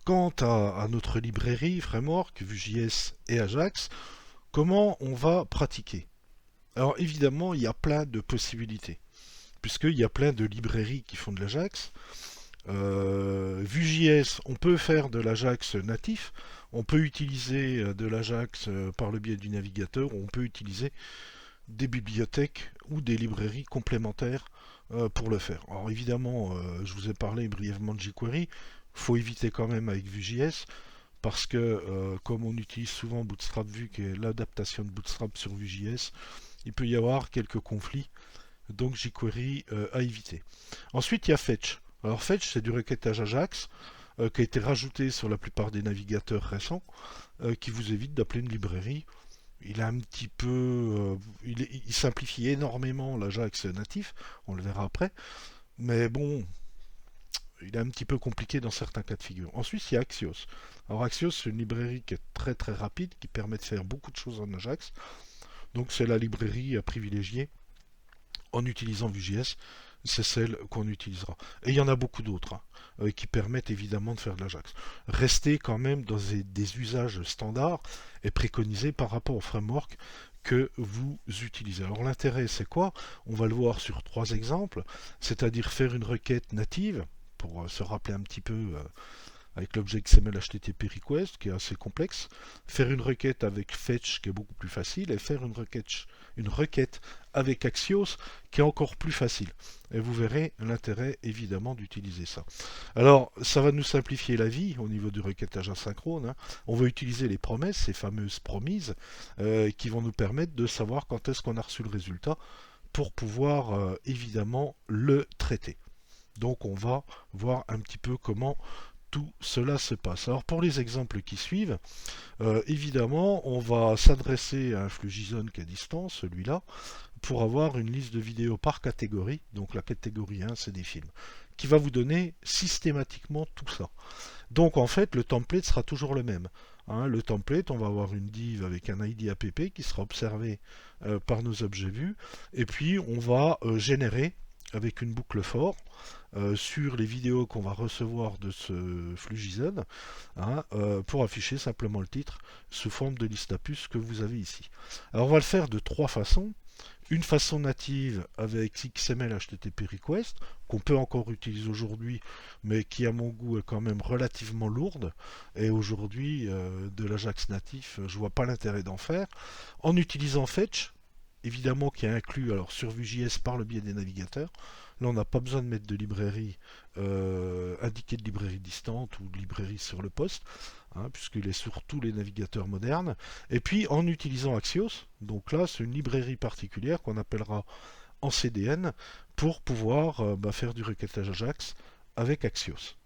Quant à notre librairie, Framework, Vue.js et Ajax, comment on va pratiquer? Alors évidemment, il y a plein de possibilités, puisqu'il y a plein de librairies qui font de l'Ajax. Vue.js, on peut faire de l'Ajax natif, on peut utiliser de l'Ajax par le biais du navigateur, ou on peut utiliser des bibliothèques ou des librairies complémentaires pour le faire. Alors évidemment, je vous ai parlé brièvement de jQuery, faut éviter quand même avec Vue.js parce que comme on utilise souvent Bootstrap Vue, qui est l'adaptation de Bootstrap sur Vue.js, il peut y avoir quelques conflits, donc jQuery à éviter. Ensuite, il y a Fetch. Alors Fetch, c'est du requêtage Ajax qui a été rajouté sur la plupart des navigateurs récents, qui vous évite d'appeler une librairie. Il a un petit peu, il simplifie énormément l'Ajax natif, on le verra après, mais bon, il est un petit peu compliqué dans certains cas de figure. Ensuite, il y a Axios. Alors Axios, c'est une librairie qui est très très rapide, qui permet de faire beaucoup de choses en Ajax. Donc c'est la librairie à privilégier en utilisant Vue.js, c'est celle qu'on utilisera. Et il y en a beaucoup d'autres qui permettent évidemment de faire de l'Ajax. Restez quand même dans des usages standards et préconisés par rapport au framework que vous utilisez. Alors l'intérêt c'est quoi? On va le voir sur trois exemples, c'est-à-dire faire une requête native, pour se rappeler un petit peu avec l'objet XML HTTP request qui est assez complexe, faire une requête avec fetch qui est beaucoup plus facile et faire une requête avec Axios qui est encore plus facile. Et vous verrez l'intérêt évidemment d'utiliser ça. Alors ça va nous simplifier la vie au niveau du requêtage asynchrone, hein. On va utiliser les promesses, ces fameuses promises, qui vont nous permettre de savoir quand est-ce qu'on a reçu le résultat pour pouvoir évidemment le traiter. Donc on va voir un petit peu comment tout cela se passe. Alors pour les exemples qui suivent, évidemment, on va s'adresser à un flux JSON qui est distant, celui-là, pour avoir une liste de vidéos par catégorie. Donc la catégorie 1, c'est des films, qui va vous donner systématiquement tout ça. Donc en fait, le template sera toujours le même. Hein, le template, on va avoir une div avec un ID app qui sera observé par nos objets vus, et puis on va générer avec une boucle for sur les vidéos qu'on va recevoir de ce flux JSON, hein, pour afficher simplement le titre sous forme de liste à puces que vous avez ici. Alors on va le faire de trois façons. Une façon native avec XML HTTP request, qu'on peut encore utiliser aujourd'hui, mais qui à mon goût est quand même relativement lourde. Et aujourd'hui, de l'Ajax natif, je vois pas l'intérêt d'en faire. En utilisant Fetch, évidemment qui est inclus alors sur Vue.js par le biais des navigateurs. Là, on n'a pas besoin de mettre de librairie indiquée de librairie distante ou de librairie sur le poste, hein, puisqu'il est sur tous les navigateurs modernes. Et puis en utilisant Axios, donc là c'est une librairie particulière qu'on appellera en CDN pour pouvoir faire du requêtage Ajax avec Axios.